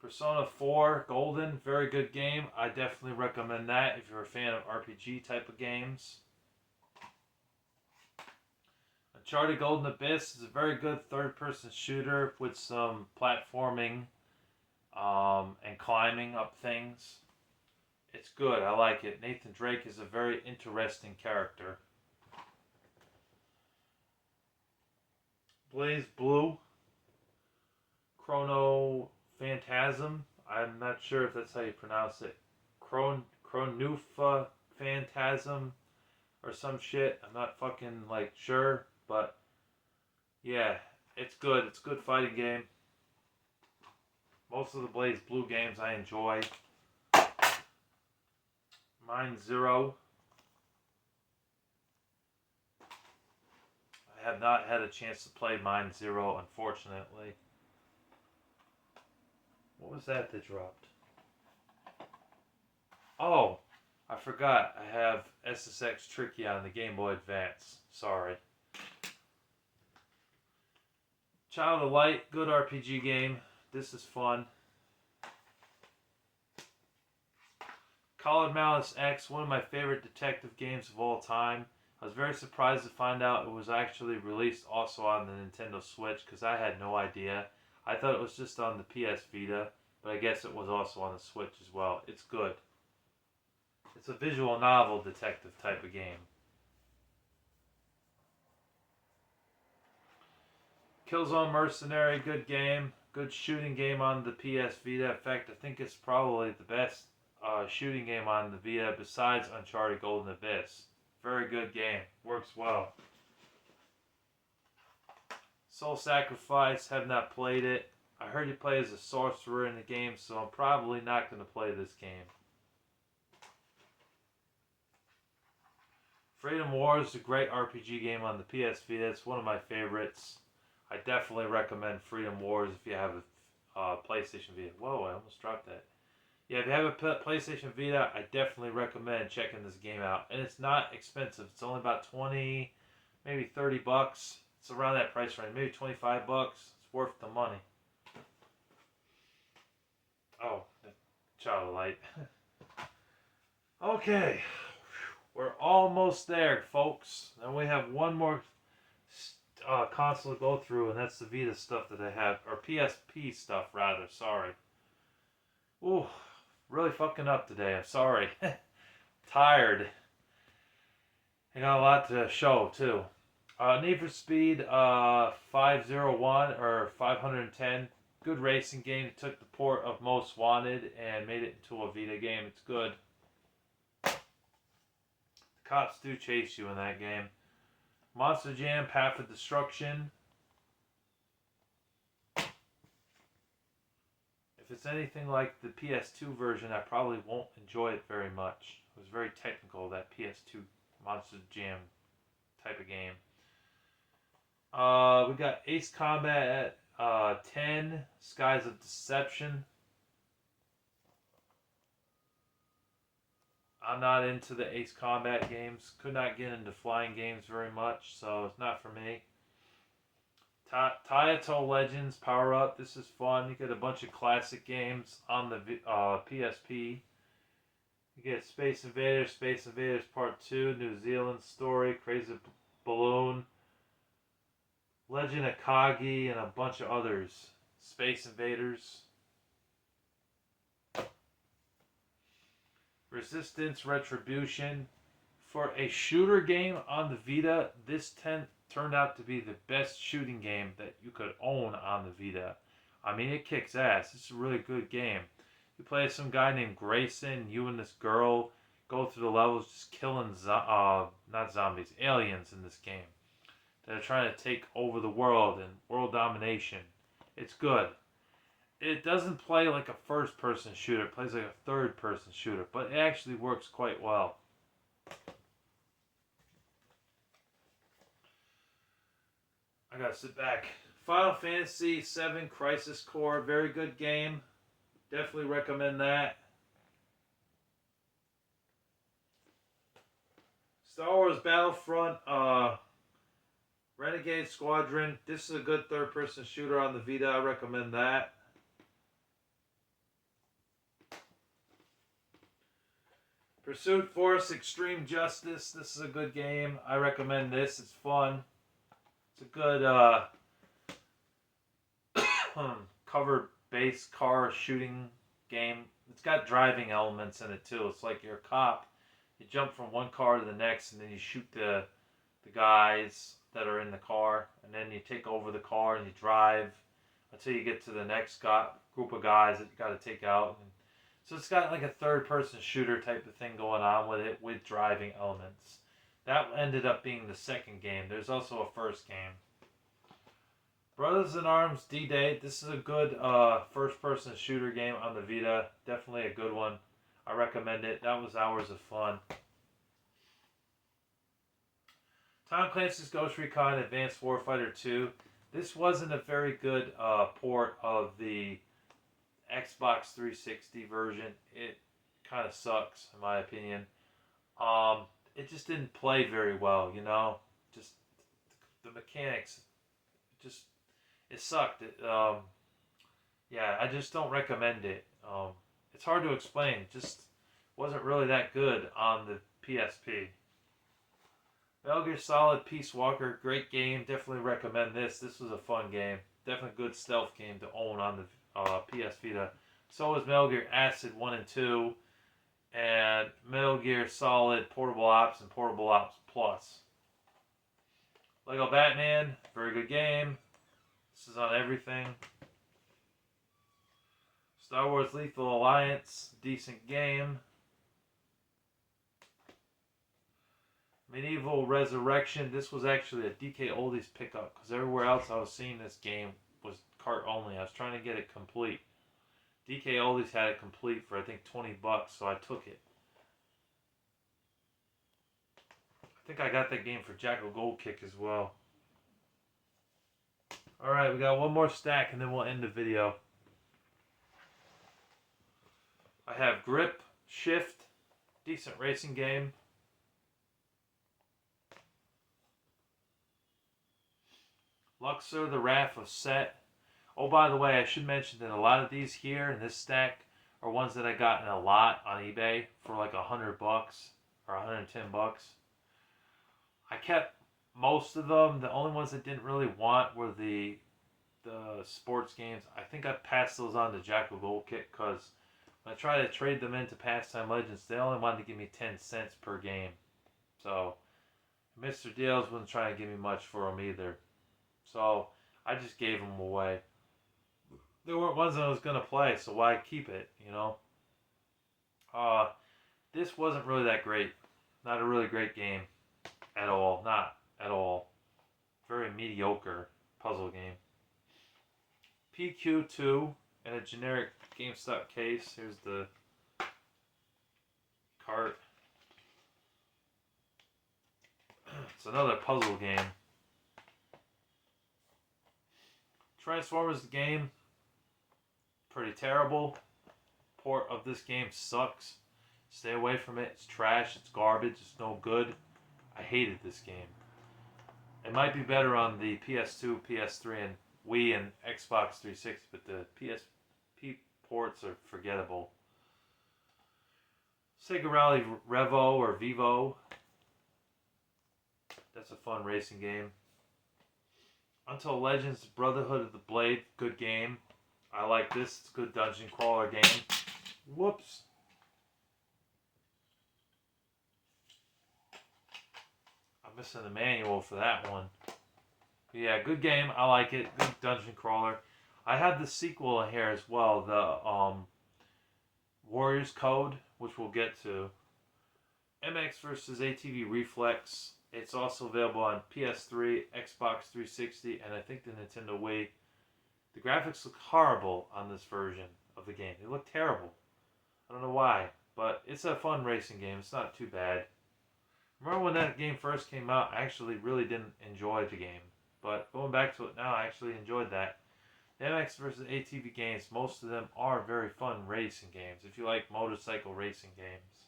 Persona 4 Golden, very good game. I definitely recommend that if you're a fan of RPG type of games. Uncharted Golden Abyss is a very good third-person shooter with some platforming and climbing up things. It's good. I like it. Nathan Drake is a very interesting character. Blaze Blue. Chrono Phantasm. I'm not sure if that's how you pronounce it. Chronufa Phantasm or some shit. I'm not fucking like sure, but yeah, it's good. It's a good fighting game. Most of the Blaze Blue games I enjoy. Mine Zero. I have not had a chance to play Mine Zero, unfortunately. What was that dropped? Oh, I forgot. I have SSX Tricky on the Game Boy Advance. Sorry. Child of Light, good RPG game. This is fun. Call of Malice X, one of my favorite detective games of all time. I was very surprised to find out it was actually released also on the Nintendo Switch because I had no idea. I thought it was just on the PS Vita, but I guess it was also on the Switch as well. It's good. It's a visual novel detective type of game. Killzone Mercenary, good game. Good shooting game on the PS Vita. In fact, I think it's probably the best shooting game on the Vita besides Uncharted Golden Abyss. Very good game. Works well. Soul Sacrifice, have not played it. I heard you play as a sorcerer in the game, so I'm probably not going to play this game. Freedom Wars is a great RPG game on the PS Vita. It's one of my favorites. I definitely recommend Freedom Wars if you have a PlayStation Vita. Whoa, I almost dropped that. Yeah, if you have a PlayStation Vita, I definitely recommend checking this game out. And it's not expensive. It's only about 20, maybe 30 bucks. It's around that price range. Maybe 25 bucks. It's worth the money. Oh, Child of Light. Okay. We're almost there, folks. Then we have one more console to go through, and that's the Vita stuff that I have. Or PSP stuff, rather. Sorry. Ooh, really fucking up today. I'm sorry. tired. I got a lot to show too. Need for Speed 501 or 510. Good racing game. It took the port of Most Wanted and made it into a Vita game. It's good. The cops do chase you in that game. Monster Jam Path of Destruction. If it's anything like the PS2 version, I probably won't enjoy it very much. It was very technical, that PS2 Monster Jam type of game. We got Ace Combat at 10, Skies of Deception. I'm not into the Ace Combat games. Could not get into flying games very much, so it's not for me. Taito Legends Power Up. This is fun. You get a bunch of classic games on the PSP. You get Space Invaders Part 2, New Zealand Story, Crazy Balloon, Legend of Kagi, and a bunch of others. Space Invaders. Resistance Retribution. For a shooter game on the Vita, this turned out to be the best shooting game that you could own on the Vita. I mean, it kicks ass. It's a really good game. You play as some guy named Grayson. You and this girl go through the levels just killing, not zombies, aliens in this game. That are trying to take over the world and world domination. It's good. It doesn't play like a first-person shooter. It plays like a third-person shooter. But it actually works quite well. I gotta sit back. Final Fantasy VII Crisis Core. Very good game. Definitely recommend that. Star Wars Battlefront Renegade Squadron. This is a good third-person shooter on the Vita. I recommend that. Pursuit Force Extreme Justice. This is a good game. I recommend this. It's fun. It's a good covered base car shooting game. It's got driving elements in it too. It's like you're a cop. You jump from one car to the next, and then you shoot the guys that are in the car, and then you take over the car and you drive until you get to the next group of guys that you got to take out. And so it's got like a third-person shooter type of thing going on with it, with driving elements. That ended up being the second game. There's also a first game. Brothers in Arms D-Day. This is a good first-person shooter game on the Vita. Definitely a good one. I recommend it. That was hours of fun. Tom Clancy's Ghost Recon Advanced Warfighter 2. This wasn't a very good port of the Xbox 360 version. It kind of sucks, in my opinion. It just didn't play very well, you know? Just the mechanics, it sucked. Yeah, I just don't recommend it. It's hard to explain. It just wasn't really that good on the PSP. Metal Gear Solid Peace Walker, great game. Definitely recommend this. This was a fun game. Definitely a good stealth game to own on the PS Vita. So was Metal Gear Acid 1 and 2. And Metal Gear Solid Portable Ops and Portable Ops Plus. Lego Batman, very good game. This is on everything. Star Wars Lethal Alliance, decent game. Medieval Resurrection, this was actually a DK Oldies pickup because everywhere else I was seeing this game was cart only. I was trying to get it complete. DK Oldies had it complete for I think $20, so I took it. I think I got that game for Jackal Gold Kick as well. Alright, we got one more stack and then we'll end the video. I have Grip, Shift, decent racing game. Luxor, The Wrath of Set. Oh, by the way, I should mention that a lot of these here in this stack are ones that I got in a lot on eBay for like $100 or $110. I kept most of them. The only ones I didn't really want were the sports games. I think I passed those on to Jackal Gold Kick because When I tried to trade them into Pastime Legends, they only wanted to give me 10 cents per game. So Mr. Deals wasn't trying to give me much for them either. So I just gave them away. They weren't ones that I was going to play, so why keep it, you know? This wasn't really that great. Not a really great game at all. Not at all. Very mediocre puzzle game. PQ2 in a generic GameStop case. Here's the cart. It's another puzzle game. Transformers the game. Pretty terrible. Port of this game sucks. Stay away from it. It's trash. It's garbage. It's no good. I hated this game. It might be better on the PS2, PS3, and Wii and Xbox 360, but the PSP ports are forgettable. Sega Rally Revo or Vivo. That's a fun racing game. Until Legends Brotherhood of the Blade. Good game. I like this. It's a good dungeon crawler game. Whoops. I'm missing the manual for that one. But yeah, good game. I like it. Good dungeon crawler. I have the sequel in here as well. The Warriors Code, which we'll get to. MX vs. ATV Reflex. It's also available on PS3, Xbox 360, and I think the Nintendo Wii. The graphics look horrible on this version of the game. They look terrible. I don't know why, but it's a fun racing game. It's not too bad. Remember when that game first came out, I actually really didn't enjoy the game. But going back to it now, I actually enjoyed that. The MX vs. ATV games, most of them are very fun racing games, if you like motorcycle racing games.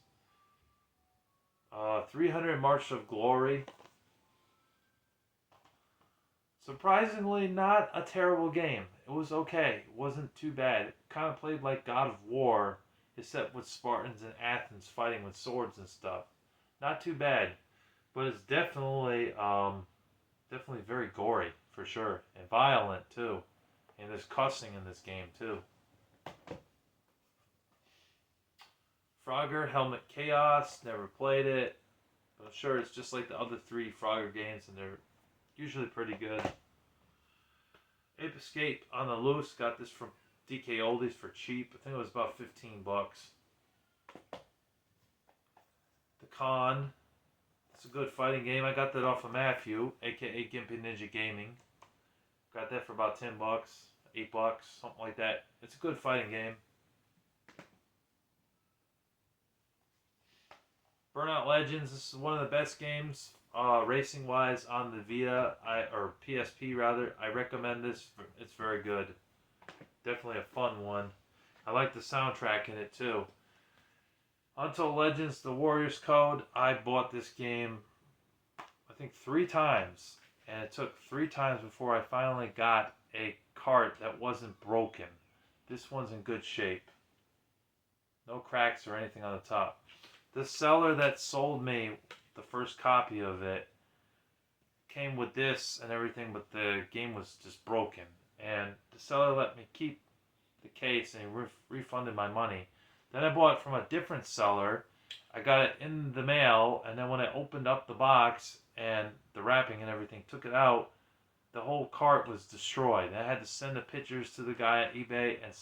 300 March of Glory. Surprisingly, not a terrible game. It was okay. It wasn't too bad. It kind of played like God of War, except with Spartans and Athens fighting with swords and stuff. Not too bad, but it's definitely very gory for sure, and violent too. And there's cussing in this game too. Frogger Helmet Chaos. Never played it. I'm sure it's just like the other three Frogger games, and they're usually pretty good. Ape Escape on the Loose. Got this from DK Oldies for cheap. I think it was about $15. The Con. It's a good fighting game. I got that off of Matthew, aka Gimpy Ninja Gaming. Got that for about $10, $8, something like that. It's a good fighting game. Burnout Legends. This is one of the best games, racing wise, on the Vita or PSP rather. I recommend this. It's very good. Definitely a fun one. I like the soundtrack in it too. Until Legends, The Warriors Code. I bought this game, I think 3 times, and it took 3 times before I finally got a cart that wasn't broken. This one's in good shape. No cracks or anything on the top. The seller that sold me the first copy of it came with this and everything, but the game was just broken. And the seller let me keep the case and he refunded my money. Then I bought it from a different seller. I got it in the mail, and then when I opened up the box and the wrapping and everything, took it out, the whole cart was destroyed. I had to send the pictures to the guy at eBay and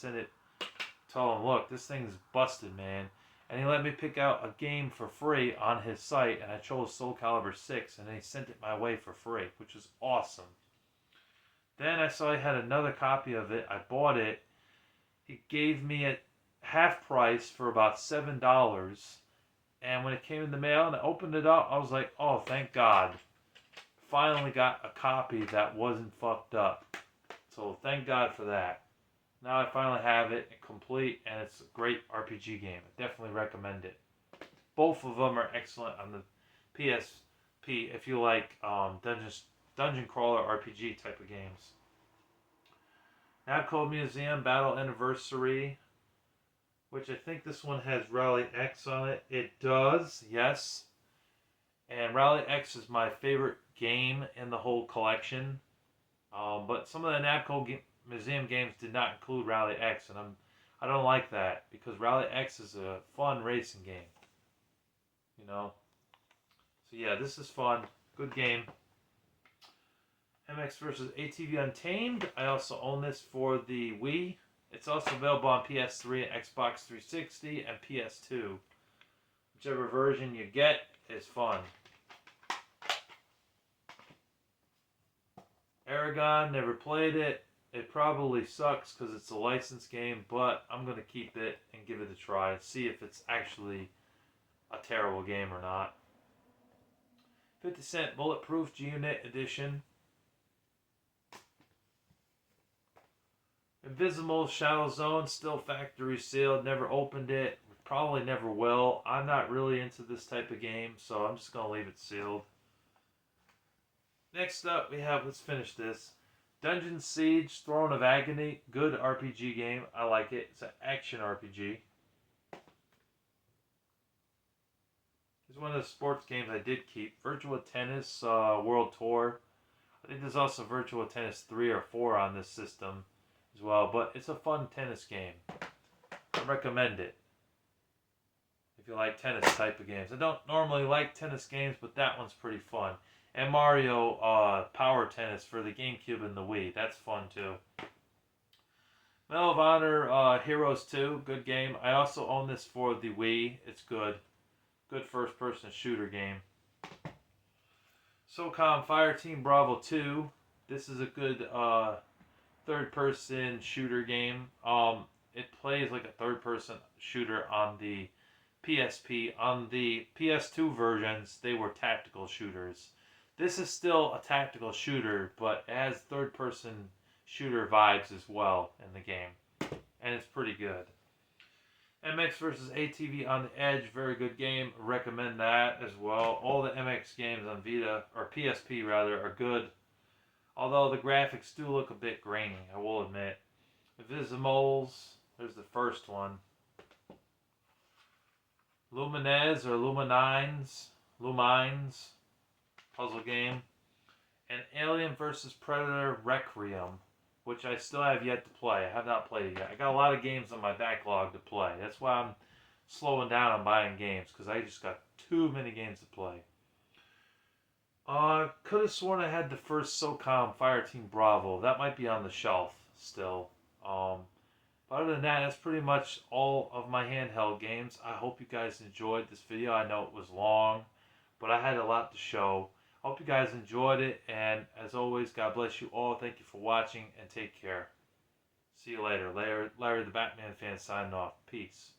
tell him, look, this thing's busted, man. And he let me pick out a game for free on his site, and I chose Soul Calibur 6, and then he sent it my way for free, which was awesome. Then I saw he had another copy of it. I bought it. He gave me it half price for about $7. And when it came in the mail and I opened it up, I was like, oh, thank God. Finally got a copy that wasn't fucked up. So thank God for that. Now I finally have it complete, and it's a great RPG game. I definitely recommend it. Both of them are excellent on the PSP if you like dungeon crawler RPG type of games. Namco Museum Battle Anniversary, which I think this one has Rally X on it. It does, yes. And Rally X is my favorite game in the whole But some of the Namco Museum games did not include Rally X, and I don't like that because Rally X is a fun racing game. You know? So yeah, this is fun. Good game. MX versus ATV Untamed. I also own this for the Wii. It's also available on PS3 and Xbox 360 and PS2. Whichever version you get is fun. Aragon, never played it. It probably sucks because it's a licensed game, but I'm going to keep it and give it a try and see if it's actually a terrible game or not. 50 Cent Bulletproof G-Unit Edition. Invisible Shadow Zone, still factory sealed, never opened it, probably never will. I'm not really into this type of game, so I'm just going to leave it sealed. Next up, we have, let's finish this. Dungeon Siege, Throne of Agony, good RPG game. I like it. It's an action RPG. It's one of the sports games I did keep. Virtua Tennis World Tour. I think there's also Virtua Tennis 3 or 4 on this system as well, but it's a fun tennis game. I recommend it if you like tennis type of games. I don't normally like tennis games, but that one's pretty fun. And Mario Power Tennis for the GameCube and the Wii. That's fun too. Medal of Honor Heroes 2, good game. I also own this for the Wii. It's good. Good first-person shooter game. SOCOM Fireteam Bravo 2. This is a good third-person shooter game. It plays like a third-person shooter on the PSP. On the PS2 versions, they were tactical shooters. This is still a tactical shooter, but it has third-person shooter vibes as well in the game. And it's pretty good. MX versus ATV on the Edge, very good game. Recommend that as well. All the MX games on Vita, or PSP rather, are good. Although the graphics do look a bit grainy, I will admit. Visimoles, there's the first one. Lumines or Lumines, puzzle game. And Alien vs. Predator Requiem, which I still have yet to play. I have not played it yet. I got a lot of games on my backlog to play. That's why I'm slowing down on buying games, because I just got too many games to play. Could have sworn I had the first SOCOM Fireteam Bravo. That might be on the shelf still. But other than that, that's pretty much all of my handheld games. I hope you guys enjoyed this video. I know it was long, but I had a lot to show. I hope you guys enjoyed it, and as always, God bless you all. Thank you for watching, and take care. See you later. Larry the Batman fan signing off. Peace.